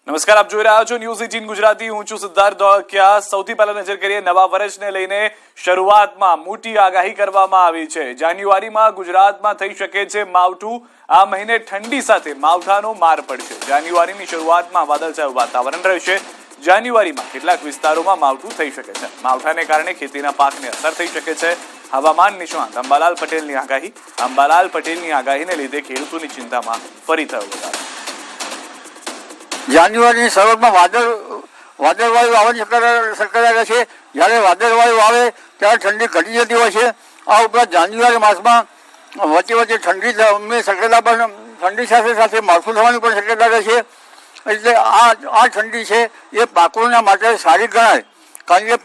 નમસ્કાર, આપ જોઈ રહ્યા છો ન્યૂઝ 18 ગુજરાતી. હું છું સિદ્ધાર્થ ધોળકિયા. સૌથી પહેલા નજર કરીએ નવા વર્ષને લઈને. શરૂઆતમાં મોટી આગાહી કરવામાં આવી છે. જાન્યુઆરીમાં ગુજરાતમાં થઈ શકે છે માવઠું. આ મહિને ઠંડી સાથે માવઠાનો માર પડશે. જાન્યુઆરીની શરૂઆતમાં વાદળછાયું વાતાવરણ રહેશે. જાન્યુઆરીમાં કેટલાક વિસ્તારોમાં માવઠું થઈ શકે છે. માવઠાને કારણે ખેતીના પાકને અસર થઈ શકે છે. હવામાન નિષ્ણાત અંબાલાલ પટેલની આગાહી. અંબાલાલ પટેલની આગાહીને લીધે ખેડૂતોની ચિંતામાં ફરી થયો વધારો. જાન્યુઆરીની શરૂઆતમાં વાદળવાયુ આવવાની શક્યતા રહેશે. જ્યારે વાદળવાયુ આવે ત્યારે ઠંડી ઘટી જતી હોય છે. આ ઉપરાંત જાન્યુઆરી માસમાં વચ્ચે ઠંડી શક્યતા પણ ઠંડી સાથે સાથે માવઠું થવાની પણ શક્યતા રહેશે. એટલે આ ઠંડી છે એ પાકોના માટે સારી ગણાય. કારણ કે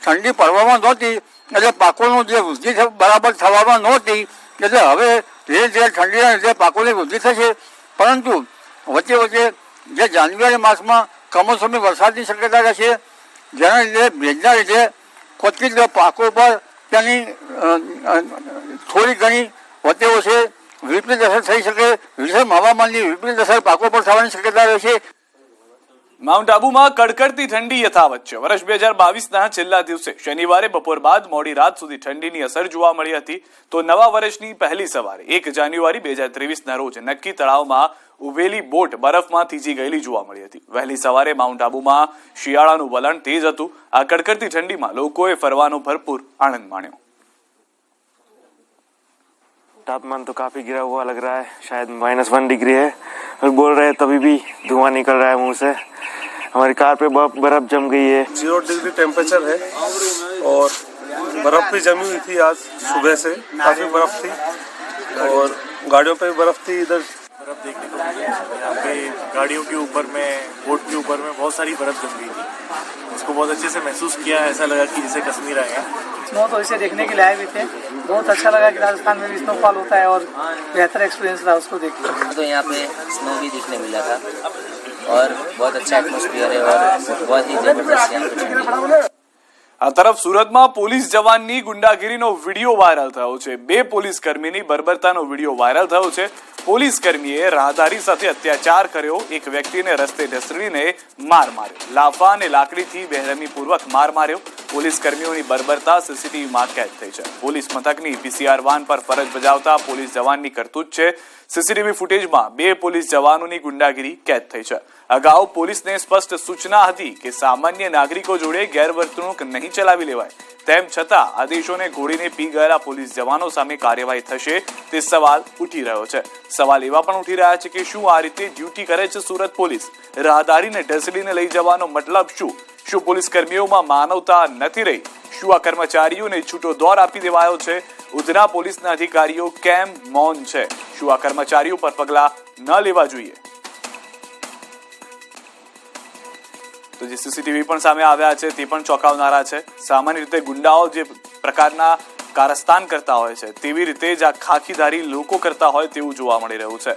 ઠંડી પડવામાં નહોતી એટલે પાકોનું જે વૃદ્ધિ બરાબર થવામાં નહોતી, એટલે હવે ધીરે ધીરે ઠંડીના લીધે પાકોની વૃદ્ધિ થશે. પરંતુ વચ્ચે જે જાન્યુઆરી માસમાં કમોસમી વરસાદની શક્યતા રહેશે, જેના લીધે ભેજના લીધે કોચિત પાકો પર તેની થોડી ઘણી વચ્ચે વિપરીત અસર થઈ શકે. વિષમ હવામાનની વિપરીત અસર પાકો પર થવાની શક્યતા રહેશે. માઉન્ટ આબુમાં કડકડતી ઠંડી યથાવત છે. વર્ષ 2022ના છેલ્લા દિવસે શનિવારે બપોર બાદ મોડી રાત સુધી ઠંડીની અસર જોવા મળી હતી. તો નવા વર્ષની પહેલી સવારે 1 જાન્યુઆરી 2023ના રોજ નક્કી તળાવમાં ઉભેલી બોટ બરફમાં થીજી ગયેલી જોવા મળી હતી. વહેલી સવારે માઉન્ટ આબુમાં શિયાળાનું વલણ તેજ હતું. આ કડકડતી ઠંડીમાં લોકોએ ફરવાનો ભરપૂર આનંદ માણ્યો. तापमान तो काफी गिरा हुआ लग रहा है, शायद -1 डिग्री है. और बोल रहे हैं तभी भी धुआं निकल रहा है मुंह से. हमारी कार पे बर्फ जम गई है. 0 डिग्री टेम्परेचर है और बर्फ भी जमी हुई थी. आज सुबह से काफी बर्फ थी और गाड़ियों पे बर्फ थी. इधर बर्फ देखने को मिली है. यहाँ पे गाड़ियों के ऊपर में, बोट के ऊपर में बहुत सारी बर्फ जम गई थी. उसको बहुत अच्छे से महसूस किया. ऐसा लगा कि जैसे कश्मीर आए हैं. स्नो तो इसे देखने के लिए आए भी थे. बहुत अच्छा लगा कि राजस्थान में भी स्नोफॉल होता है और बेहतर एक्सपीरियंस रहा उसको देख के. तो यहाँ पे स्नो भी दिखने मिला था और बहुत अच्छा एटमॉस्फेयर है और बहुत ही जबरदस्त यहाँ पे ठंडी है. આ તરફ સુરતમાં પોલીસ જવાનની ગુંડાગીરીનો વિડીયો વાયરલ થયો છે. 2 પોલીસ કર્મીની બર્બરતાનો વિડીયો વાયરલ થયો છે. પોલીસ કર્મીએ રાહદારી સાથે અત્યાચાર કર્યો. એક વ્યક્તિને રસ્તે ઢસડીને માર માર્યો. લાફા અને લાકડીથી બેરહેમીપૂર્વક માર માર્યો. પોલીસ કર્મીઓની બર્બરતા સીસીટીવીમાં કેદ થઈ છે. પોલીસ મથકની પીસીઆર વાન પર ફરજ બજાવતા પોલીસ જવાનની કરતૂત છે. સીસીટીવી ફૂટેજમાં 2 પોલીસ જવાનોની ગુંડાગીરી કેદ થઈ છે. અગાઉ પોલીસને સ્પષ્ટ સૂચના હતી કે સામાન્ય નાગરિકો જોડે ગેરવર્તણૂક નહીં ચલાવી લેવાય. તેમ છતાં આદેશોને ઘોડીને પી ગયેલા પોલીસ જવાનો સામે કાર્યવાહી થશે તે સવાલ ઉઠી રહ્યો છે. સવાલ એવા પણ ઉઠી રહ્યા છે કે શું આ રીતે ડ્યુટી કરે છે સુરત પોલીસ? રાહદારીને ઢસડીને લઈ જવાનો મતલબ શું? શું પોલીસ કર્મીઓમાં માનવતા નથી રહી? શું આ કર્મચારીઓને છૂટો દોર આપી દેવાયો છે? ઉધના પોલીસના અધિકારીઓ કેમ મૌન છે? શું આ કર્મચારીઓ પર પગલાં ન લેવા જોઈએ? તો જે સીસીટીવી પણ સામે આવ્યા છે તે પણ ચોંકાવનારા છે. સામાન્ય રીતે ગુંડાઓ જે પ્રકારના કારસ્તાન કરતા હોય છે તેવી રીતે જ આ ખાખીધારી લોકો કરતા હોય તેવું જોવા મળી રહ્યું છે.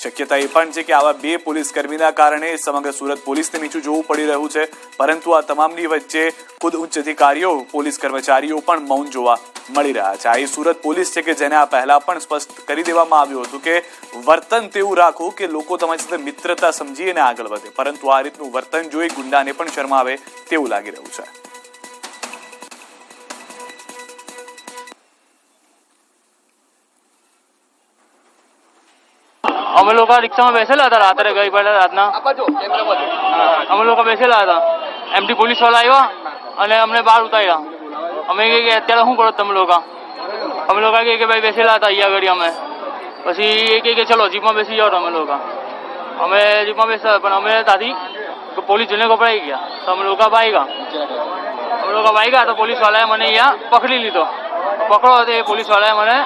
શક્યતા એ પણ છે કે આવા 2 પોલીસ કર્મીના કારણે સમગ્ર સુરત પોલીસને નીચું જોવું પડી રહ્યું છે. પરંતુ આ તમામની વચ્ચે ખુદ ઉચ્ચ અધિકારીઓ, પોલીસ કર્મચારીઓ પણ મૌન જોવા મળી રહ્યા છે. આ એ સુરત પોલીસ છે કે જેને આ પહેલા પણ સ્પષ્ટ કરી દેવામાં આવ્યું હતું કે વર્તન તેવું રાખો કે લોકો તમારી સાથે મિત્રતા સમજીને આગળ વધે. પરંતુ આ રીતનું વર્તન જોઈ ગુંડાને પણ શરમાવે તેવું લાગી રહ્યું છે. અમે લોકો રિક્ષામાં બેસેલા હતા રાત્રે ગઈ પહેલા રાતના. અમે લોકો બેસેલા હતા. એમટી પોલીસ વાળા આવ્યા અને અમને બહાર ઉતાર્યા. અમે કે અત્યારે શું કરો તમે લોકો? અમે લોકો કે ભાઈ બેસેલા હતા અહીંયા આગળ. અમે પછી કે ચલો જીપમાં બેસી જાઓ. અમે લોકો જીપમાં બેસા પણ અમે ત્યાંથી પોલીસ જોઈને ગભરાઈ ગયા. તો અમે લોકો ભાગ્યા તો પોલીસ વાળાએ મને અહીંયા પકડી લીધો. પકડો તો એ પોલીસ વાળાએ મને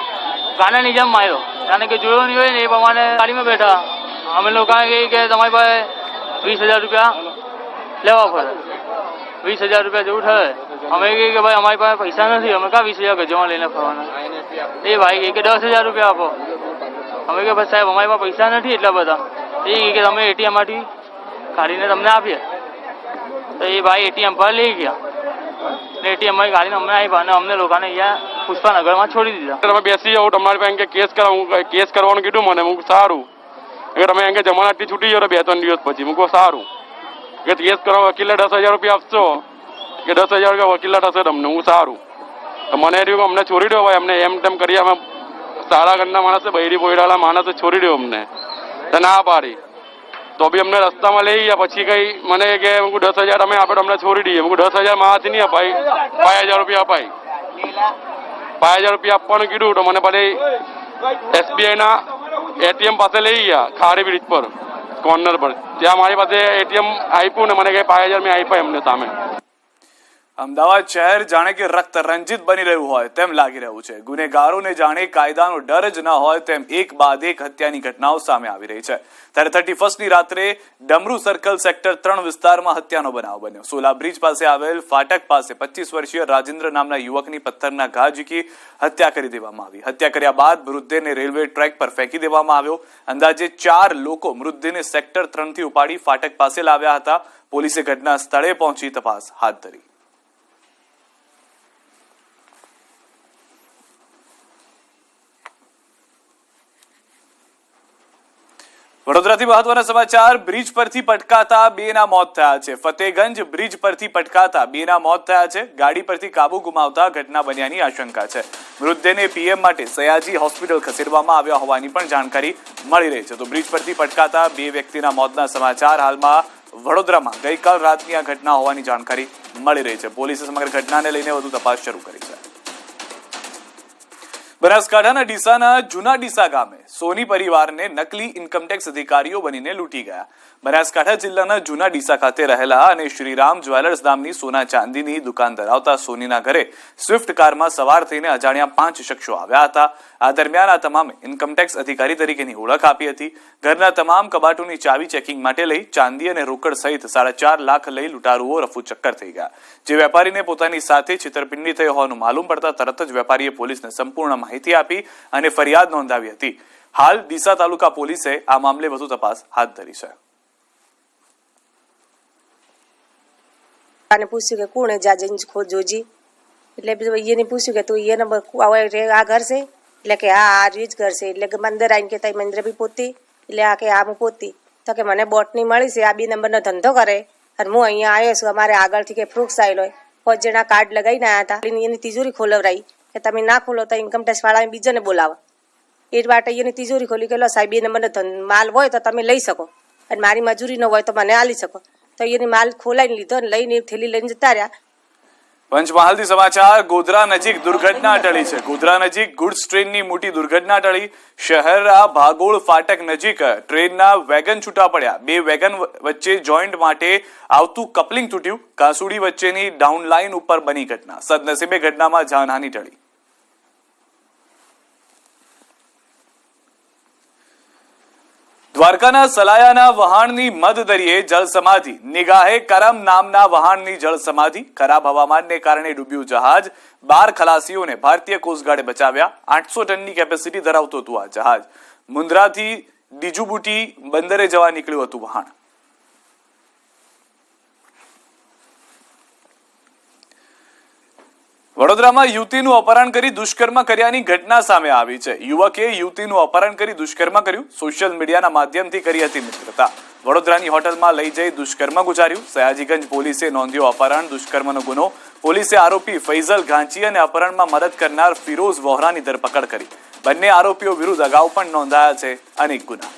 ગાનાની જેમ માર્યો. જાણે કે જોયો નહીં હોય ને એ પ્રમાણે ગાડીમાં બેઠા. અમે લોકો કે તમારી પાસે 20,000 રૂપિયા લેવા પડે. 20,000 રૂપિયા જેવું થાય. અમે કે ભાઈ અમારી પાસે પૈસા નથી. અમે ક્યાં 20,000 ગજવામાં લઈને ફરવાના? એ ભાઈ કે 10,000 રૂપિયા આપો. અમે કે ભાઈ સાહેબ અમારી પાસે પૈસા નથી એટલા બધા. એ કે તમે એટીએમ માંથી કાઢીને તમને આપીએ. તો એ ભાઈ એટીએમ પર લઈ ગયા. એટીએમ માં ગાડીને અમને આપ્યા અને અમને લોકોને અહીંયા પુષ્પાનગરમાં છોડી દીધા. તમે બેસી જાઓ, તમારી પાસે કેસ કરવાનું કીધું મને. હું સારું. તમે જમાનતથી છૂટી જાઓ 2-3 દિવસ પછી. હું સારું. કે કેસ કરવા વકીલે 10,000 રૂપિયા આપશો કે 10,000 રૂપિયા વકીલે થશે તમને હું સારું તો મને એ રહ્યું અમને છોડી દો ભાઈ અમને એમ તેમ કરી અમે સારા ઘરના માણસે બૈરી બોયડાલા માણસે છોડી દો અમને તો ના પાડી તો બી અમને રસ્તામાં લઈ ગયા પછી કઈ મને કે 10,000 અમે આપણે અમને છોડી દઈએ 10,000 મારાથી નહીં અપાય 5,000 રૂપિયા અપાય 5,000 રૂપિયા આપવાનું કીધું તો મને પછી SBI ના ATM પાસે લઈ ગયા ખારી બ્રિજ પર કોર્નર પર ત્યાં મારી પાસે ATM આપ્યું ને મને કે 5,000 મેં આપ્યા એમને સામે અમદાવાદ શહેર જાણે કે રક્ત રંજિત બની રહ્યું હોય તેમ લાગી રહ્યું છે. ગુનેગારોને જાણે કાયદાનો ડર જ ન હોય તેમ એક બાદ એક હત્યાની ઘટનાઓ સામે આવી રહી છે. ત્યારે 31ની રાત્રે ડમરૂ સર્કલ સેક્ટર 3 વિસ્તારમાં હત્યાનો બનાવ બન્યો. સોલા બ્રિજ પાસે આવેલ ફાટક પાસે 25 વર્ષીય રાજેન્દ્ર નામના યુવકની પથ્થરના ઘા ઝીકી હત્યા કરી દેવામાં આવી. હત્યા કર્યા બાદ મૃતદેહને રેલવે ટ્રેક પર ફેંકી દેવામાં આવ્યો. અંદાજે 4 લોકો મૃતદેહને સેક્ટર 3 થી ઉપાડી ફાટક પાસે લાવ્યા હતા. પોલીસે ઘટના સ્થળે પહોંચી તપાસ હાથ ધરી. વડોદરાથી મહત્વના સમાચાર. બ્રિજ પરથી પટકાતા 2ના મોત થયા છે. ફતેગંજ બ્રિજ પરથી પટકાતા 2ના મોત થયા છે. ગાડી પરથી કાબુ ગુમાવતા ઘટના બન્યાની આશંકા છે. મૃતદેહને PM માટે સયાજી હોસ્પિટલ ખસેડવામાં આવ્યા હોવાની પણ જાણકારી મળી રહી છે. તો બ્રિજ પરથી પટકાતા 2 વ્યક્તિના મોતના સમાચાર હાલમાં વડોદરામાં ગઈકાલ રાતની આ ઘટના હોવાની જાણકારી મળી રહી છે. પોલીસે સમગ્ર ઘટનાને લઈને વધુ તપાસ શરૂ કરી છે. બનાસકાંઠાના ડીસાના જૂના ડીસા ગામે સોની પરિવારને નકલી ઇન્કમટેક્સ અધિકારીઓ બનીને લૂંટી ગયા. બનાસકાંઠા જિલ્લાના જૂના ડીસા ખાતે રહેલા અને શ્રીરામ જ્વેલર્સ નામની સોના ચાંદીની દુકાન ધરાવતા સોનીના ઘરે સ્વિફ્ટ કારમાં સવાર થઈને અજાણ્યા 5 શખ્સો આવ્યા હતા. આ દરમિયાન આ તમામે ઇન્કમટેક્સ અધિકારી તરીકેની ઓળખ આપી હતી. ઘરના તમામ કબાટોની ચાવી ચેકિંગ માટે લઈ ચાંદી અને રોકડ સહિત 4.5 લાખ લઈ લૂંટારુઓ રફુ ચક્કર થઈ ગયા. જે વેપારીને પોતાની સાથે છેતરપિંડી થઈ હોવાનું માલુમ પડતા તરત જ વેપારીએ પોલીસને સંપૂર્ણ માહિતી આપી અને ફરિયાદ નોંધાવી હતી. હાલ ડીસા તાલુકા પોલીસે આ મામલે વધુ તપાસ હાથ ધરી છે. અને પૂછ્યું કે કોણ જા જઈને ખોજોજી એટલે એને પૂછ્યું કે તું એને આ ઘર છે એટલે કે હા આ જ ઘર છે એટલે કે મંદિર આવીને કહેતા મંદિર બી પોતી એટલે આ કે આ હું પોતી તો કે મને બોટની મળી છે આ 2 નંબરનો ધંધો કરે અને હું અહીંયા આવ્યો છું. અમારે આગળથી કે ફ્રૂક્સ આવેલો 5 જણા કાર્ડ લગાવીને આવ્યા હતા. એની તિજોરી ખોલવરાઈ કે તમે ના ખોલો તો ઇન્કમટેક્સ વાળાને બીજાને બોલાવો. એ માટે એની તિજોરી ખોલી કે લો સાહેબ 2 નંબરનો માલ હોય તો તમે લઈ શકો અને મારી મજૂરી ન હોય તો મને આલી શકો. તો એની માલ ખોલાઈને લીધો અને લઈને થેલી લઈને જતા રહ્યા. પંચમહાલથી સમાચાર. ગોધરા નજીક દુર્ઘટના ટળી છે. ગોધરા નજીક ગુડ્સ ટ્રેનની મોટી દુર્ઘટના ટળી. શહેરના ભાગોળ ફાટક નજીક ટ્રેનના વેગન છૂટા પડ્યા. 2 વેગન વચ્ચે જોઈન્ટ માટે આવતું કપલિંગ તૂટ્યું. કાસુડી વચ્ચેની ડાઉન લાઇન ઉપર બની ઘટના. સદનસીબે ઘટનામાં જાનહાનિ ટળી. દ્વારકાના સલાયાના વહાણની મધદરિયે જળ સમાધિ. નિગાહે કરમ નામના વહાણની જળ સમાધિ. ખરાબ હવામાનને કારણે ડૂબ્યું જહાજ. 12 ખલાસીઓને ભારતીય કોસ્ટગાર્ડે બચાવ્યા. 800 ટનની કેપેસિટી ધરાવતું હતું આ જહાજ. મુન્દ્રાથી ડીજુબુટી બંદરે જવા નીકળ્યું હતું વહાણ. વડોદરામાં યુવતીનું અપહરણ કરી દુષ્કર્મ કર્યાની ઘટના સામે આવી છે. યુવકે યુવતીનું અપહરણ કરી દુષ્કર્મ કર્યું. સોશિયલ મીડિયાના માધ્યમથી કરી હતી મિત્રતા. વડોદરાની હોટલમાં લઈ જઈ દુષ્કર્મ ગુજાર્યું. સયાજીગંજ પોલીસે નોંધ્યો અપહરણ દુષ્કર્મનો ગુનો. પોલીસે આરોપી ફૈઝલ ઘાંચી અને અપહરણમાં મદદ કરનાર ફિરોઝ વોહરાની ધરપકડ કરી. બંને આરોપીઓ વિરુદ્ધ અગાઉ પણ નોંધાયા છે અનેક ગુના.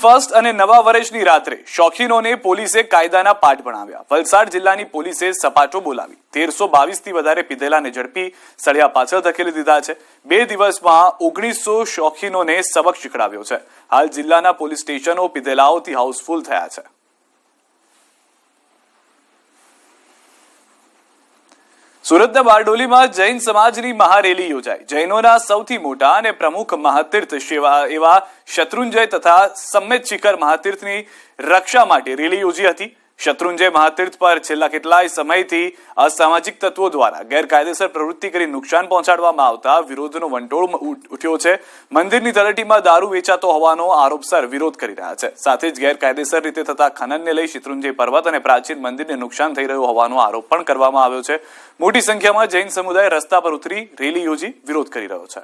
ફર્સ્ટ અને નવા વર્ષની રાત્રે શોખીનોને પોલીસે કાયદાના પાઠ ભણાવ્યા. વલસાડ જિલ્લાની પોલીસે સપાટો બોલાવી 1322 થી વધારે પીધેલાને ઝડપી સળિયા પાછળ ધકેલી દીધા છે. 2 દિવસમાં 1900 શોખીનોને સબક શીખડાવ્યો છે. હાલ જિલ્લાના પોલીસ સ્ટેશનો પીધેલાઓથી હાઉસફુલ થયા છે. સુરતના બારડોલીમાં જૈન સમાજની મહારેલી યોજાઈ. જૈનોના સૌથી મોટા અને પ્રમુખ મહાતીર્થ એવા શત્રુંજય તથા સંમેત શિખર મહાતીર્થની રક્ષા માટે રેલી યોજી હતી. શત્રુંજય મહાતીર્થ પર છેલ્લા કેટલાય સમયથી અસામાજિક તત્વો દ્વારા ગેરકાયદેસર પ્રવૃત્તિ કરી નુકસાન પહોંચાડવામાં આવતા વિરોધનો વંટોળ ઉઠ્યો છે. મંદિરની તળેટીમાં દારૂ વેચાતો હોવાનો આરોપસર વિરોધ કરી રહ્યા છે. સાથે જ ગેરકાયદેસર રીતે થતા ખનનને લઈ શત્રુંજય પર્વત અને પ્રાચીન મંદિરને નુકસાન થઈ રહ્યું હોવાનો આરોપ પણ કરવામાં આવ્યો છે. મોટી સંખ્યામાં જૈન સમુદાય રસ્તા પર ઉતરી રેલી યોજી વિરોધ કરી રહ્યો છે.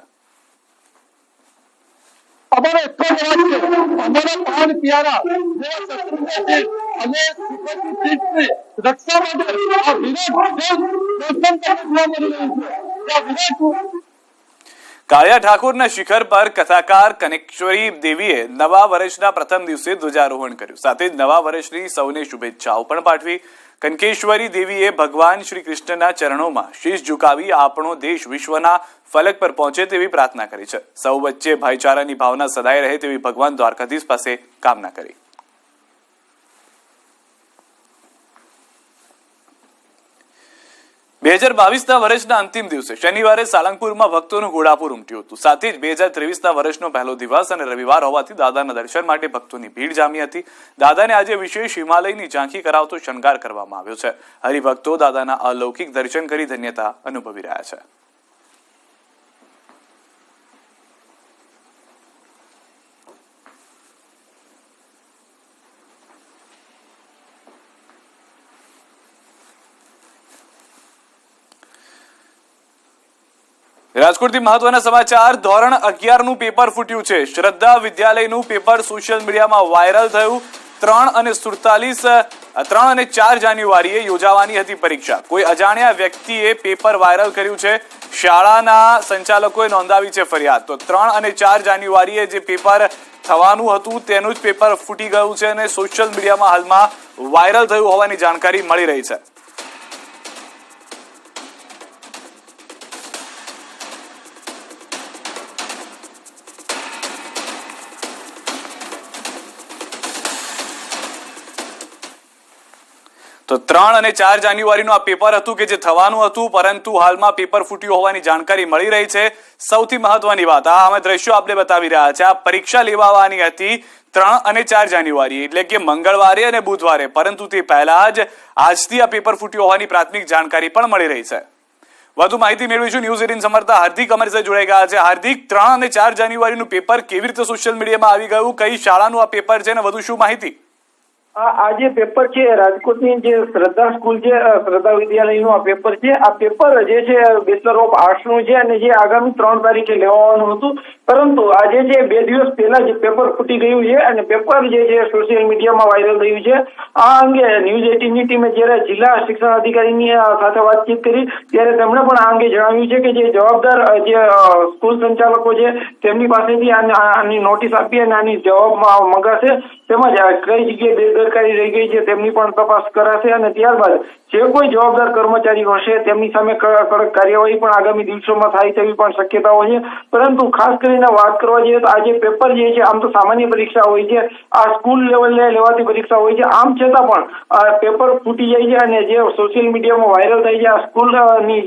અમારો એક જ અવાજ છે, અમારા પ્રાણ પ્યારા અને રક્ષા માટે આ વિરોધ કાળિયા ઠાકોરના શિખર પર કથાકાર કનેશ્વરી દેવીએ નવા વર્ષના પ્રથમ દિવસે ધ્વજારોહણ કર્યું. સાથે જ નવા વર્ષની સૌને શુભેચ્છાઓ પણ પાઠવી. કનકેશ્વરી દેવીએ ભગવાન શ્રી કૃષ્ણના ચરણોમાં શીશ ઝુકાવી આપણો દેશ વિશ્વના ફલક પર પહોંચે તેવી પ્રાર્થના કરી છે. સૌ વચ્ચે ભાઈચારાની ભાવના સદાય રહે તેવી ભગવાન દ્વારકાધીશ પાસે કામના કરી. 2022ના વર્ષના અંતિમ દિવસે શનિવારે સાળંગપુરમાં ભક્તોનું ઘોડાપુર ઉમટ્યું હતું. સાથે જ 2023ના વર્ષનો પહેલો દિવસ અને રવિવાર હોવાથી દાદાના દર્શન માટે ભક્તોની ભીડ જામી હતી. દાદાને આજે વિશેષ હિમાલયની ઝાંખી કરાવતો શણગાર કરવામાં આવ્યો છે. હરિભક્તો દાદાના અલૌકિક દર્શન કરી ધન્યતા અનુભવી રહ્યા છે. રાજકોટથી મહત્વના સમાચાર. ધોરણ 11નું પેપર ફૂટ્યું છે. શ્રદ્ધા વિદ્યાલયનું પેપર સોશિયલ મીડિયામાં વાયરલ થયું. 3 અને 4 જાન્યુઆરીએ યોજાવાની હતી પરીક્ષા. કોઈ અજાણ્યા વ્યક્તિએ પેપર વાયરલ કર્યું છે. શાળાના સંચાલકોએ નોંધાવી છે ફરિયાદ. તો 3 અને 4 જાન્યુઆરીએ જે પેપર થવાનું હતું તેનું જ પેપર ફૂટી ગયું છે અને સોશિયલ મીડિયામાં હાલમાં વાયરલ થયું હોવાની જાણકારી મળી રહી છે. તો 3 અને 4 જાન્યુઆરીનું આ પેપર હતું કે જે થવાનું હતું, પરંતુ હાલમાં પેપર ફૂટ્યું હોવાની જાણકારી મળી રહી છે. સૌથી મહત્વની વાત, આ અમે દ્રશ્યો આપણે બતાવી રહ્યા છે. આ પરીક્ષા લેવાવાની હતી 3 અને 4 જાન્યુઆરી એટલે કે મંગળવારે અને બુધવારે, પરંતુ તે પહેલા જ આજથી આ પેપર ફૂટ્યું હોવાની પ્રાથમિક જાણકારી પણ મળી રહી છે. વધુ માહિતી મેળવીશું. ન્યૂઝ 18 સમર્થક હાર્દિક અમારી સાથે જોડાઈ ગયા છે. હાર્દિક, 3 અને 4 જાન્યુઆરીનું પેપર કેવી રીતે સોશિયલ મીડિયામાં આવી ગયું? કઈ શાળાનું આ પેપર છે અને વધુ શું માહિતી? આ જે પેપર છે રાજકોટની જે શ્રદ્ધા સ્કૂલ છે, શ્રદ્ધા વિદ્યાલયનું આ પેપર છે. આ પેપર જે છે બેચલર ઓફ આર્ટ્સનું છે અને જે આગામી 3 તારીખે લેવાનું હતું, પરંતુ આજે જે 2 દિવસ પહેલા જે પેપર ફૂટી ગયું છે અને પેપર જે છે સોશિયલ મીડિયામાં વાયરલ થયું છે. આ અંગે ન્યૂઝ 18ની ટીમે જ્યારે જિલ્લા શિક્ષણ અધિકારીની સાથે વાતચીત કરી ત્યારે તેમણે પણ આ અંગે જણાવ્યું છે કે જે જવાબદાર જે સ્કૂલ સંચાલકો છે તેમની પાસેથી આની નોટિસ આપી અને આની જવાબ મંગાશે. તેમજ કઈ જગ્યાએ બેદરકારી રહી ગઈ છે તેમની પણ તપાસ કરાશે અને ત્યારબાદ જે કોઈ જવાબદાર કર્મચારીઓ હશે તેમની સામે કડક કાર્યવાહી પણ આગામી દિવસોમાં થાય તેવી પણ શક્યતાઓ છે. પરંતુ ખાસ કરીને વાત કરવા જઈએ તો આ જે પેપર જે છે આમ તો સામાન્ય પરીક્ષા હોય છે, આ સ્કૂલ લેવલે લેવાતી પરીક્ષા હોય છે. આમ છતાં પણ આ પેપર ફૂટી જાય છે અને જે સોશિયલ મીડિયામાં વાયરલ થાય છે આ સ્કૂલની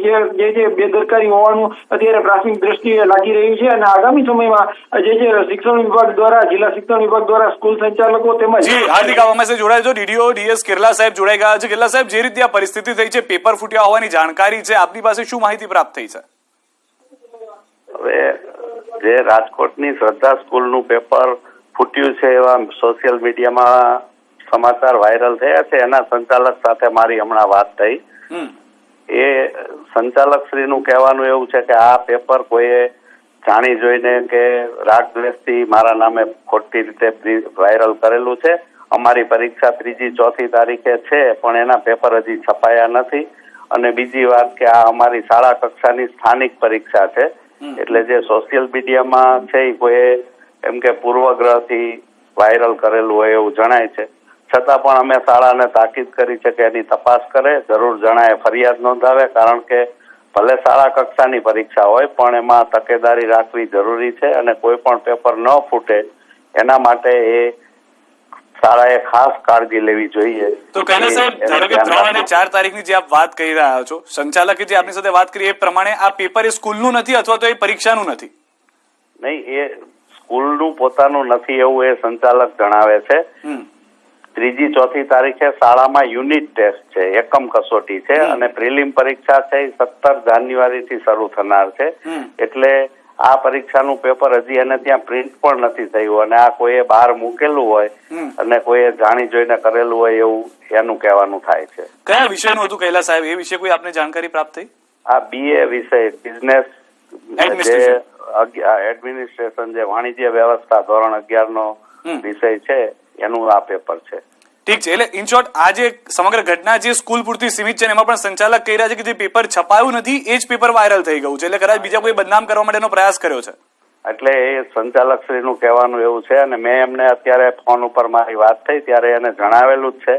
જે બેદરકારી હોવાનું અત્યારે પ્રાથમિક દ્રષ્ટિએ લાગી રહ્યું છે. અને આગામી સમયમાં જે શિક્ષણ વિભાગ દ્વારા, જિલ્લા શિક્ષણ વિભાગ દ્વારા સ્કૂલ સંચાલકો તેમજ હાર્દિક આમાં જોડાય છે ડીડીઓ ડીએસ કેરલા સાહેબ જોડાઈ ગયા છે. કેરલા સાહેબ, જે રીતે પરિસ્થિતિ થઈ છે, પેપર ફૂટ્યા હોવાની જાણકારી છે, આપની પાસે શું માહિતી પ્રાપ્ત થઈ છે? હવે જે રાજકોટની શ્રદ્ધા સ્કૂલનું પેપર ફૂટ્યું છે એવા સોશિયલ મીડિયામાં સમાચાર વાયરલ થયા છે. એના સંચાલક સાથે મારી હમણાં વાત થઈ. એ સંચાલક શ્રીનું કહેવાનું એવું છે કે આ પેપર કોઈએ જાણી જોઈને કે રાગ દ્વેષથી મારા નામે ખોટી રીતે વાયરલ કરેલું છે. અમારી પરીક્ષા 3, 4 તારીખે છે પણ એના પેપર હજી છપાયા નથી. અને બીજી વાત કે આ અમારી શાળા કક્ષાની સ્થાનિક પરીક્ષા છે, એટલે જે સોશિયલ મીડિયામાં છે એ કોઈ એમ કે પૂર્વગ્રહથી વાયરલ કરેલું હોય એવું જણાય છે. છતાં પણ અમે શાળાને તાકીદ કરી છે કે એની તપાસ કરે, જરૂર જણાય ફરિયાદ નોંધાવે. કારણ કે ભલે શાળા કક્ષાની પરીક્ષા હોય પણ એમાં તકેદારી રાખવી જરૂરી છે અને કોઈ પણ પેપર ન ફૂટે એના માટે એ શાળાએ ખાસ કાળજી લેવી જોઈએ. તો કહેલા સાહેબ, ધારો કે 3 અને 4 તારીખની જે આપ વાત કરી રહ્યા છો, સંચાલકે જે આપની સાથે વાત કરી એ પ્રમાણે આ પેપર એ સ્કૂલનું નથી અથવા તો એ પરીક્ષાનું નથી? નહીં, એ સ્કૂલનું પોતાનું નથી એવું એ સંચાલક જણાવે છે. 3જી 4થી તારીખે શાળામાં યુનિટ ટેસ્ટ છે, એકમ કસોટી છે અને પ્રિલિમ પરીક્ષા છે એ 17 જાન્યુઆરીથી શરૂ થનાર છે. એટલે આ પરીક્ષાનું પેપર હજી એને ત્યાં પ્રિન્ટ પણ નથી થયું અને આ કોઈએ બહાર મૂકેલું હોય અને કોઈએ જાણી જોઈને કરેલું હોય એવું એનું કહેવાનું થાય છે. કયા વિષયનું હતું કૈલાસ સાહેબ, એ વિશે કોઈ આપને જાણકારી પ્રાપ્ત થઈ? આ BA વિષય બિઝનેસ એડમિનિસ્ટ્રેશન જે વાણિજ્ય વ્યવસ્થા ધોરણ 11 નો વિષય છે એનું આ પેપર છે. ઠીક છે. એટલે ઇન શોર્ટ આ જે સમગ્ર ઘટના જે સ્કૂલ પૂરતી સીમિત છે એમાં પણ સંચાલક કહી રહ્યા છે કે જે પેપર છપાયું નથી એ જ પેપર વાયરલ થઈ ગયું છે, એટલે કદાચ બીજા કોઈ બદનામ કરવા માટેનો પ્રયાસ કર્યો છે. એટલે એ સંચાલક શ્રીનું કહેવાનું એવું છે અને મેં એમને અત્યારે ફોન ઉપર મારી વાત થઈ ત્યારે એને જણાવેલું જ છે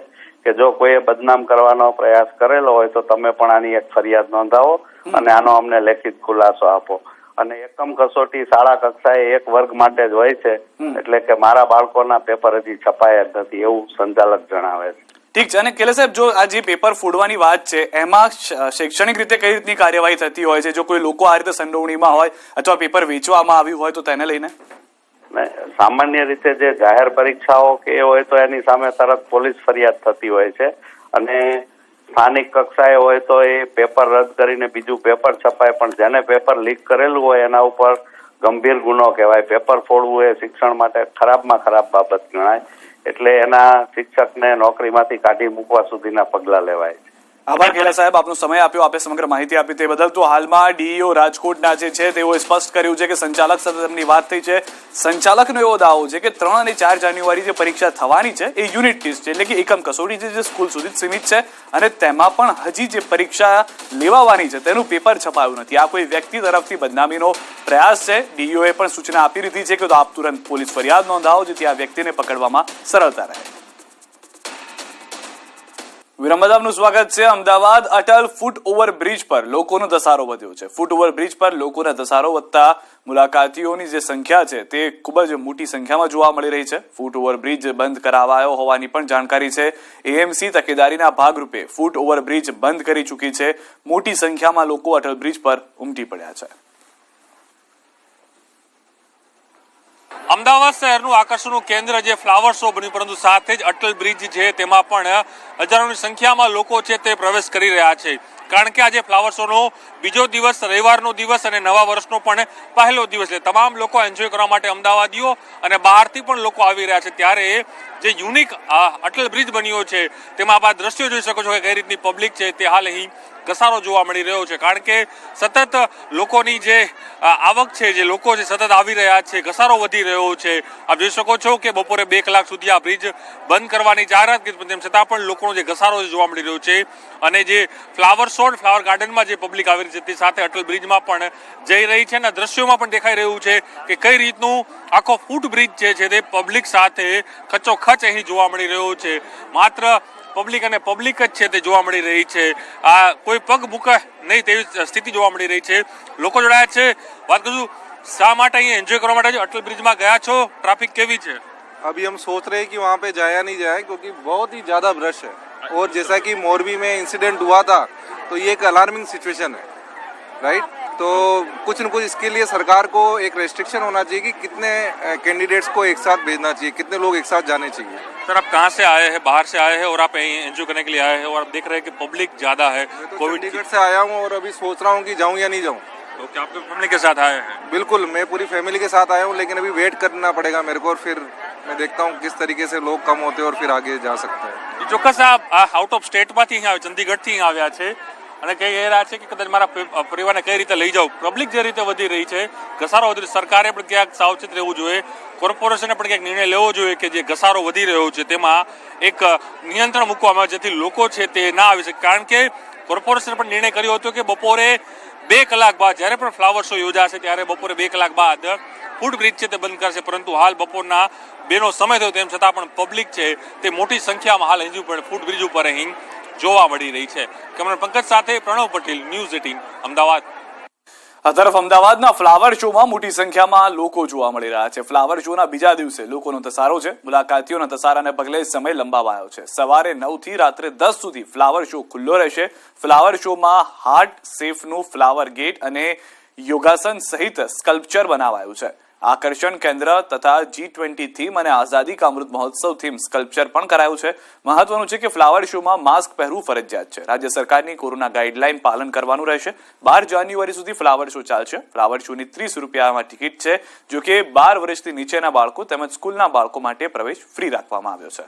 કે જો કોઈએ બદનામ કરવાનો પ્રયાસ કરેલો હોય તો તમે પણ આની એક ફરિયાદ નોંધાવો અને આનો અમને લેખિત ખુલાસો આપો. અને એકમ કસોટી શાળા કક્ષાએ એક વર્ગ માટે જ હોય છે, એટલે કે મારા બાળકોના પેપર હજી છપાયા જ નથી એવું સંચાલક જણાવે છે. ઠીક છે. અને કૈલાસ સાહેબ, જો આ જે પેપર ફોડવાની વાત છે એમાં શૈક્ષણિક રીતે કઈ રીતની કાર્યવાહી થતી હોય છે? જો કોઈ લોકો આ રીતે સંડોવણીમાં હોય અથવા પેપર વેચવામાં આવ્યું હોય તો તેને લઈને? સામાન્ય રીતે જે જાહેર પરીક્ષાઓ કે હોય તો એની સામે તરત પોલીસ ફરિયાદ થતી હોય છે અને સ્થાનિક કક્ષાએ હોય તો એ પેપર રદ કરીને બીજું પેપર છપાય, પણ જેને પેપર લીક કરેલું હોય એના ઉપર ગંભીર ગુનો કહેવાય. પેપર ફોડવું એ શિક્ષણ માટે ખરાબમાં ખરાબ બાબત ગણાય, એટલે એના શિક્ષકને નોકરીમાંથી કાઢી મૂકવા સુધીના પગલાં લેવાય. આભાર કૈલાસ સાહેબ, આપનો સમય આપ્યો, આપે સમગ્ર માહિતી આપી તે બદલ. તો હાલમાં DEO રાજકોટના જે છે તેઓએ સ્પષ્ટ કર્યું છે કે સંચાલક સાથે તેમની વાત થઈ છે. સંચાલકનો એવો દાવો છે કે 3 અને 4 જાન્યુઆરી જે પરીક્ષા થવાની છે એ યુનિટ ટેસ્ટ છે, એટલે કે એકમ કસોટી છે જે સ્કૂલ સુધી જ સીમિત છે અને તેમાં પણ હજી જે પરીક્ષા લેવાવાની છે તેનું પેપર છપાયું નથી. આ કોઈ વ્યક્તિ તરફથી બદનામીનો પ્રયાસ છે. DEOએ પણ સૂચના આપી દીધી છે કે આપ તુરંત પોલીસ ફરિયાદ નોંધાવો જેથી આ વ્યક્તિને પકડવામાં સરળતા રહે. વિરમદાનું સ્વાગત છે. અમદાવાદ અટલ ફૂટ ઓવરબ્રિજ પર લોકોનો ધસારો વધ્યો છે. ફૂટ ઓવરબ્રિજ પર લોકોના ધસારો વધતા મુલાકાતીઓની જે સંખ્યા છે તે ખૂબ જ મોટી સંખ્યામાં જોવા મળી રહી છે. ફૂટ ઓવરબ્રિજ બંધ કરાવાયો હોવાની પણ જાણકારી છે. AMC તકેદારીના ભાગરૂપે ફૂટ ઓવરબ્રિજ બંધ કરી ચૂકી છે. મોટી સંખ્યામાં લોકો અટલ બ્રિજ પર ઉમટી પડ્યા છે. અમદાવાદ શહેરનું આકર્ષણનું કેન્દ્ર જે ફ્લાવર શો બન્યું, પરંતુ સાથે જ અટલ બ્રિજ છે તેમાં પણ હજારોની સંખ્યામાં લોકો છે તે પ્રવેશ કરી રહ્યા છે. કારણ કે આજે ફ્લાવર શોનો બીજો દિવસ, રવિવારનો દિવસ અને નવા વર્ષનો પણ પહેલો દિવસ છે. તમામ લોકો એન્જોય કરવા માટે અમદાવાદીઓ અને બહારથી પણ લોકો આવી રહ્યા છે. ત્યારે જે યુનિક અટલ બ્રિજ બન્યો છે તેમાં આપ આ દ્રશ્યો જોઈ શકો છો કે કઈ રીતની પબ્લિક છે તે હાલ અહીં ઘસારો જોવા મળી રહ્યો છે. કારણ કે સતત લોકોની જે આવક છે, જે લોકો છે સતત આવી રહ્યા છે, ઘસારો વધી રહ્યો છે. આપ જોઈ શકો છો કે બપોરે 2 કલાક સુધી આ બ્રિજ બંધ કરવાની જાહેરાત કરી, તેમ છતાં પણ લોકોનો જે ઘસારો જોવા મળી રહ્યો છે. અને જે ફ્લાવર શો, ફ્લાવર ગાર્ડનમાં જે પબ્લિક આવી રહી છે તે સાથે અટલ બ્રિજમાં પણ જઈ રહી છે અને દ્રશ્યોમાં પણ દેખાઈ રહ્યું છે કે કઈ રીતનું આખો ફૂટ બ્રિજ છે તે પબ્લિક સાથે ખચોખચ અહીં જોવા મળી રહ્યો છે. માત્ર પબ્લિક અને પબ્લિક જ છે તે જોવા મળી રહી છે. આ કોઈ પગ મૂકે નહીં તેવી સ્થિતિ જોવા મળી રહી છે. લોકો જોડાયા છે. વાત કરું, શા માટે અહીં એન્જોય કરવા માટે અટલ બ્રિજમાં ગયા છો? ટ્રાફિક કેવી છે? अभी हम सोच रहे हैं कि वहाँ पे जाया नहीं जाए क्योंकि बहुत ही ज़्यादा रश है और जैसा कि मोरबी में इंसिडेंट हुआ था तो ये एक अलार्मिंग सिचुएशन है, राइट? तो कुछ न कुछ इसके लिए सरकार को एक रेस्ट्रिक्शन होना चाहिए कि कितने कैंडिडेट्स को एक साथ भेजना चाहिए, कितने लोग एक साथ जाने चाहिए. सर, आप कहाँ से आए हैं? बाहर से आए हैं और आप एंजॉय करने के लिए आए हैं और आप देख रहे हैं कि पब्लिक ज़्यादा है. चंडीगढ़ से आया हूँ और अभी सोच रहा हूँ कि जाऊँ या नहीं जाऊँ. तो क्या आपके फैमिली के साथ आए हैं? बिल्कुल, मैं पूरी फैमिली के साथ आया हूँ, लेकिन अभी वेट करना पड़ेगा मेरे को और फिर मैं देखता हूँ किस तरीके से लोग कम होते हैं और फिर आगे जा सकते हैं. ચોક્કસ આપ આઉટ ઓફ સ્ટેટમાંથી અહીં આવ્યા, ચંદીગઢથી અહીં આવ્યા છે અને કહી રહ્યા છે કે કદાચ મારા પરિવારને કઈ રીતે લઈ જાઉં. પબ્લિક જે રીતે વધી રહી છે, ઘસારો વધી, સરકારે પણ ક્યાંક સાવચેત રહેવું જોઈએ, કોર્પોરેશને પણ ક્યાંક નિર્ણય લેવો જોઈએ કે જે ઘસારો વધી રહ્યો છે તેમાં એક નિયંત્રણ મૂકવામાં આવે જેથી લોકો છે તે ના આવી શકે. કારણ કે કોર્પોરેશને પણ નિર્ણય કર્યો હતો કે બપોરે 2 કલાક બાદ જ્યારે પણ ફ્લાવર શો યોજાશે ત્યારે બપોરે 2 કલાક બાદ ફૂટ બ્રિજ છે તે બંધ કરશે, પરંતુ હાલ બપોરના 2નો સમય થયો તેમ છતાં પણ પબ્લિક છે તે મોટી સંખ્યામાં હાલ હજુ પણ ફૂટ બ્રિજ ઉપર અહીં જોવા મળી રહી છે. કેમેરામેન પંકજ સાથે પ્રણવ પટેલ, ન્યૂઝ 18 અમદાવાદ. આ તરફ અમદાવાદના ફ્લાવર શોમાં મોટી સંખ્યામાં લોકો જોવા મળી રહ્યા છે. ફ્લાવર શોના બીજા દિવસે લોકોનો ધસારો છે. મુલાકાતીઓના ધસારાને પગલે સમય લંબાવાયો છે. સવારે 9 થી રાત્રે 10 સુધી ફ્લાવર શો ખુલ્લો રહેશે. ફ્લાવર શોમાં હાર્ટ શેફનું ફ્લાવર ગેટ અને યોગાસન સહિત સ્કલ્પચર બનાવાયું છે. આકર્ષણ કેન્દ્ર તથા G20 થીમ અને આઝાદી કા અમૃત મહોત્સવ થીમ સ્કલ્પચર પણ કરાયું છે. મહત્વનું છે કે ફ્લાવર શોમાં માસ્ક પહેરવું ફરજિયાત છે. રાજ્ય સરકારની કોરોના ગાઈડલાઈન પાલન કરવાનું રહેશે. 12 જાન્યુઆરી સુધી ફ્લાવર શો ચાલશે. ફ્લાવર શોની 30 રૂપિયામાં ટિકિટ છે. જો કે 12 વર્ષથી નીચેના બાળકો તેમજ સ્કૂલના બાળકો માટે પ્રવેશ ફ્રી રાખવામાં આવ્યો છે.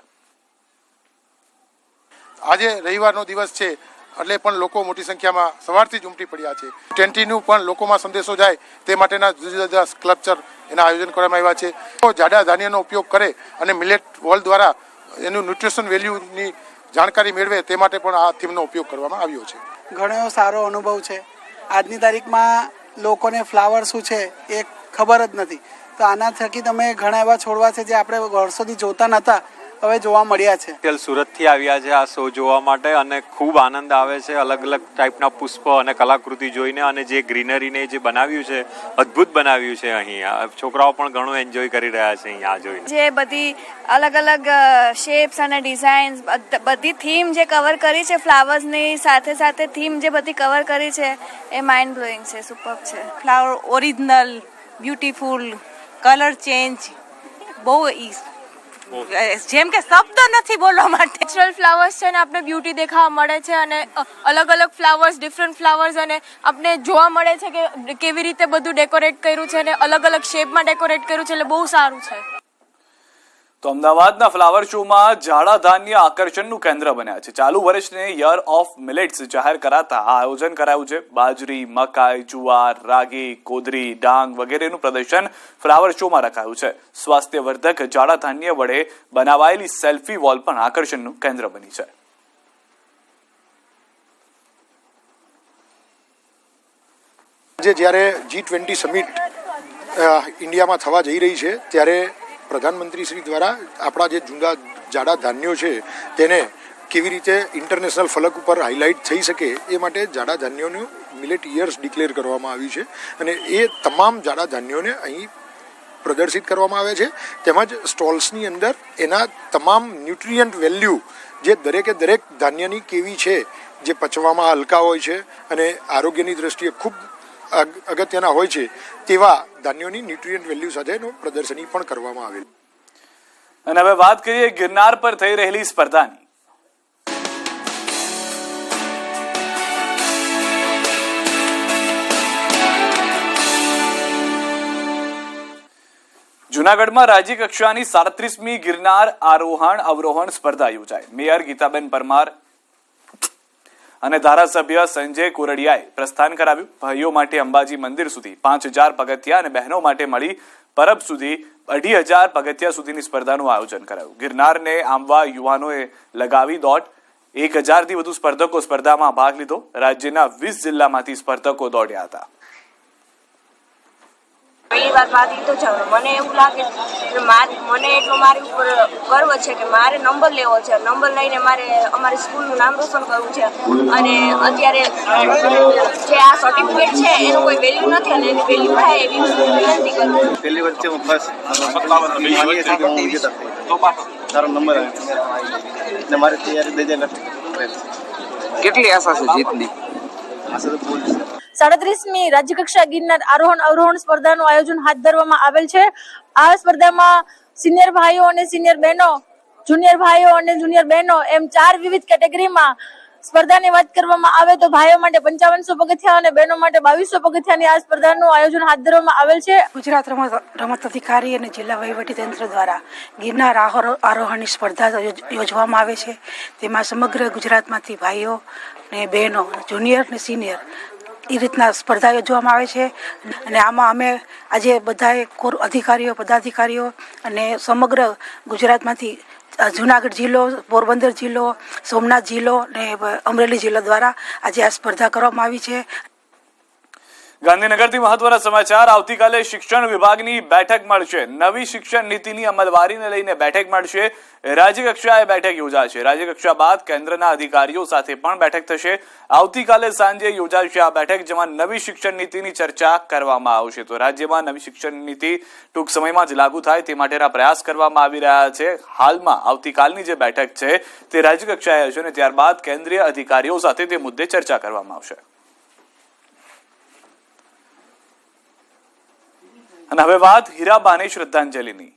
આજે રવિવારનો દિવસ છે એટલે પણ લોકો મોટી સંખ્યામાં સવારથી જ ઉમટી પડ્યા છે. G20નું પણ લોકોમાં સંદેશો જાય તે માટેના જુદા જુદા સ્કલ્પચર એના આયોજન કરવામાં આવ્યા છે. તો જાડા ધાન્યનો ઉપયોગ કરે અને મિલેટ વોલ દ્વારા એનું ન્યુટ્રિશન વેલ્યુની જાણકારી મેળવે તે માટે પણ આ થીમનો ઉપયોગ કરવામાં આવ્યો છે. ઘણો સારો અનુભવ છે. આજની તારીખમાં લોકોને ફ્લાવર શું છે એ ખબર જ નથી, તો આના થકી તમે ઘણા એવા છોડવા છે જે આપણે વર્ષોથી જોતા નહોતા, હવે જોવા મળ્યા છે. સુરતથી આવ્યા છે આ શો જોવા માટે અને ખૂબ આનંદ આવે છે. અલગ અલગ ટાઈપના પુષ્પ અને કલાકૃતિ જોઈને અને જે ગ્રીનરીને જે બનાવ્યું છે અદ્ભુત બનાવ્યું છે. અહીં છોકરાઓ પણ ઘણું એન્જોય કરી રહ્યા છે અહીંયા જોઈને. જે બધી અલગ અલગ શેપ્સ અને ડિઝાઇન્સ, બધી થીમ જે કવર કરી છે ફ્લાવર્સની સાથે સાથે થીમ જે બધી કવર કરી છે એ માઇન્ડ બ્લોઈંગ છે, સુપર્બ છે. Flower original, beautiful, colour change, બહુ જેમ કે શબ્દ નથી બોલવા માટે. નેચરલ ફ્લાવર્સ છે ને આપણે બ્યુટી દેખાવા મળે છે અને અલગ અલગ ફ્લાવર્સ, ડિફરન્ટ ફ્લાવર્સ અને આપણે જોવા મળે છે કે કેવી રીતે બધું ડેકોરેટ કર્યું છે અને અલગ અલગ શેપમાં ડેકોરેટ કર્યું છે, એટલે બહુ સારું છે. તો અમદાવાદના ફ્લાવર શોમાં જાડા ધાન્ય આકર્ષણનું કેન્દ્ર બન્યા છે. ચાલુ વર્ષને યર ઓફ મિલેટ્સ જાહેર કરાતા આ આયોજન કરાયું છે. બાજરી, મકાઈ, જુવાર, રાગી, કોદરી, ડાંગ વગેરેનું પ્રદર્શન ફ્લાવર શોમાં રખાયું છે. સ્વાસ્થ્યવર્ધક જાડા ધાન્ય વડે બનાવાયેલી સેલ્ફી વોલ પણ આકર્ષણનું કેન્દ્ર બની છે. આજે જ્યારે G20 સમિટ ઇન્ડિયામાં થવા જઈ રહી છે ત્યારે પ્રધાનમંત્રી શ્રી દ્વારા આપણા જે જૂના જાડા ધાન્યો છે તેને કેવી રીતે ઇન્ટરનેશનલ ફલક ઉપર હાઇલાઇટ થઈ શકે એ માટે જાડા ધાન્યોનું મિલેટ યર્સ ડિક્લેર કરવામાં આવ્યું છે અને એ તમામ જાડા ધાન્યોને અહીં પ્રદર્શિત કરવામાં આવે છે. તેમજ સ્ટોલ્સની અંદર એના તમામ ન્યુટ્રિયન્ટ વેલ્યુ જે દરેકે દરેક ધાન્યની કેવી છે, જે પચવામાં હલકા હોય છે અને આરોગ્યની દ્રષ્ટિએ ખૂબ અગત્યના હોય છે તેવા ધાન્યોની ન્યુટ્રિયન્ટ વેલ્યુ સાથેનું પ્રદર્શની પણ કરવામાં આવેલ. અને હવે વાત કરીએ ગિરનાર પર થઈ રહેલી સ્પર્ધાની. જૂનાગઢમાં રાજ્ય કક્ષાની 37મી ગિરનાર આરોહણ અવરોહણ સ્પર્ધા યોજાઈ. મેયર ગીતાબેન પરમાર અને ધારાસભ્ય સંજય કોરડિયાએ પ્રસ્થાન કરાવ્યું. ભાઈઓ માટે અંબાજી મંદિર સુધી 5000 પગથિયા અને બહેનો માટે મળી પરબ સુધી 2500 પગથિયા સુધીની સ્પર્ધાનું આયોજન કરાયું. ગિરનારને આંબવા યુવાનોએ લગાવી દોડ. 1000થી વધુ સ્પર્ધકો સ્પર્ધામાં ભાગ લીધો. રાજ્યના 20 જિલ્લામાંથી સ્પર્ધકો દોડ્યા હતા. પહેલી વાર ભાગ લીધો છે. મને એવું લાગે કે મને એટલો મારી ઉપર ગર્વ છે કે મારે નંબર લેવો છે. નંબર લઈને મારે અમારી સ્કૂલનું નામ રોશન કરવું છે અને અત્યારે જે આ સર્ટિફિકેટ છે એનું કોઈ વેલ્યુ નથી અને એની વેલ્યુ થાય એવી વિનંતી કરું. પહેલી વચ્ચે હું ફર્સ્ટ સારો નંબર આવ્યો ને મારી તૈયારી 2000 કેટલી આશા છે જીતની? આશા તો ફૂલ છે. 37મી રાજ્યકક્ષા ગિરનાર આરોહણ અવરોહણ સ્પર્ધાનું આયોજન હાથ ધરવામાં આવેલ છે. આ સ્પર્ધામાં સિનિયર ભાઈઓ અને સિનિયર બહેનો, જુનિયર ભાઈઓ અને જુનિયર બહેનો એમ 4 વિવિધ કેટેગરીમાં સ્પર્ધાની વાત કરવામાં આવે તો ભાઈઓ માટે 5500 પગથિયા અને બહેનો માટે 2200 પગથિયાની આ સ્પર્ધાનું આયોજન હાથ ધરવામાં આવેલ છે. ગુજરાત રમત અધિકારી અને જિલ્લા વહીવટીતંત્ર દ્વારા ગિરનાર આરોહણની સ્પર્ધા યોજવામાં આવે છે. તેમાં સમગ્ર ગુજરાતમાંથી ભાઈઓ ને બહેનો, જુનિયર ને સિનિયર એ રીતના સ્પર્ધા યોજવામાં આવે છે અને આમાં અમે આજે બધાએ અધિકારીઓ, પદાધિકારીઓ અને સમગ્ર ગુજરાતમાંથી જુનાગઢ જિલ્લો, પોરબંદર જિલ્લો, સોમનાથ જિલ્લો અને અમરેલી જિલ્લો દ્વારા આજે આ સ્પર્ધા કરવામાં આવી છે. ગાંધીનગરથી મહત્વના સમાચાર. આવતીકાલે શિક્ષણ વિભાગની બેઠક મળશે. નવી શિક્ષણ નીતિની અમલવારીને લઈને બેઠક મળશે. રાજ્ય કક્ષાએ બેઠક યોજાશે. રાજ્ય કક્ષા બાદ કેન્દ્રના અધિકારીઓ સાથે પણ બેઠક થશે. આવતીકાલે સાંજે યોજાશે આ બેઠક, જેમાં નવી શિક્ષણ નીતિની ચર્ચા કરવામાં આવશે. તો રાજ્યમાં નવી શિક્ષણ નીતિ ટૂંક સમયમાં જ લાગુ થાય તે માટેના પ્રયાસ કરવામાં આવી રહ્યા છે. હાલમાં આવતીકાલની જે બેઠક છે તે રાજ્ય કક્ષાએ હશે અને ત્યારબાદ કેન્દ્રીય અધિકારીઓ સાથે તે મુદ્દે ચર્ચા કરવામાં આવશે. અને હવે વાત હીરાબાની શ્રદ્ધાંજલિની.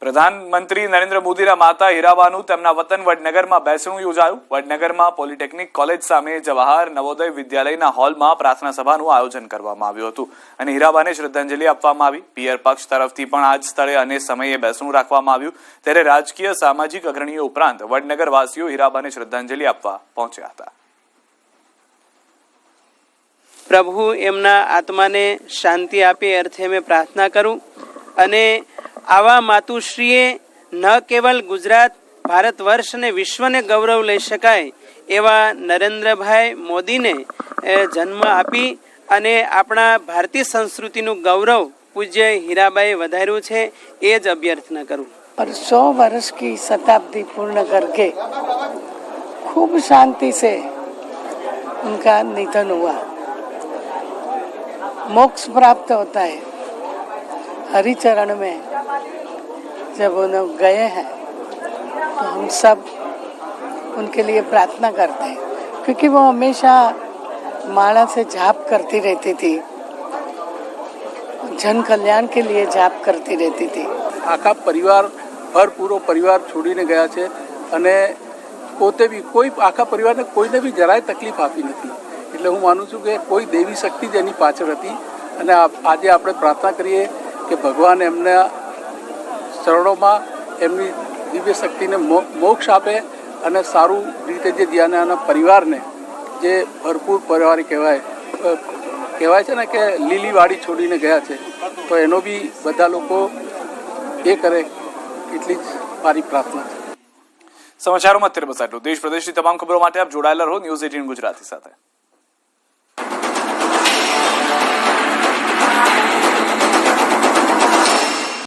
પ્રધાનમંત્રી નરેન્દ્ર મોદીના માતા હીરાબાનું તેમના વતન વડનગરમાં બેસણું યોજાયું. વડનગરમાં પોલિટેકનિક કોલેજ સામે જવાહર નવોદય વિદ્યાલયના હોલમાં પ્રાર્થના સભાનું આયોજન કરવામાં આવ્યું હતું અને હીરાબાને શ્રદ્ધાંજલિ આપવામાં આવી. પિયર પક્ષ તરફથી પણ આ જ સ્થળે અને સમયે બેસણું રાખવામાં આવ્યું. ત્યારે રાજકીય સામાજિક અગ્રણીઓ ઉપરાંત વડનગરવાસીઓ હીરાબાને શ્રદ્ધાંજલિ આપવા પહોંચ્યા હતા. પ્રભુ એમના આત્માને શાંતિ આપે અર્થે મેં પ્રાર્થના કરું અને આવા માતુશ્રીએ ન કેવલ ગુજરાત, ભારત વર્ષ અને વિશ્વને ગૌરવ લઈ શકાય એવા નરેન્દ્રભાઈ મોદીને જન્મ આપી અને આપણા ભારતીય સંસ્કૃતિનું ગૌરવ પૂજ્ય હીરાબાઈ વધાર્યું છે, એ જ અભ્યર્થના કરું. और 100 वर्ष की शताब्दी पूर्ण करके खूब शांति से उनका निधन हुआ. मोक्ष प्राप्त होता है हरिचरण में जब उन्हें गए हैं तो हम सब उनके लिए प्रार्थना करते हैं क्योंकि वो हमेशा माला से जाप करती रहती थी, जन कल्याण के लिए जाप करती रहती थी. આખા પરિવાર ભરપૂરો પરિવાર છોડીને ગયા છે અને પોતે બી કોઈ આખા પરિવારને કોઈને બી જરાય તકલીફ આપી નથી. એટલે હું માનું છું કે કોઈ દેવી શક્તિ જ એની પાછળ હતી અને આજે આપણે પ્રાર્થના કરીએ કે ભગવાન એમના ચરણોમાં એમની દિવ્ય શક્તિને મોક્ષ આપે અને સારું રીતે જે દિયાના પરિવારને જે ભરપૂર પરિવાર કહેવાય છે ને કે લીલી વાડી છોડીને ગયા છે, તો એનો બી બધા લોકો એ કરે એટલી જ મારી પ્રાર્થના છે. સમાચારોમાં અત્યારે બસ આટલું. દેશ પ્રદેશની તમામ ખબરો માટે આપ જોડાયેલા રહો ન્યૂઝ 18 ગુજરાતી સાથે.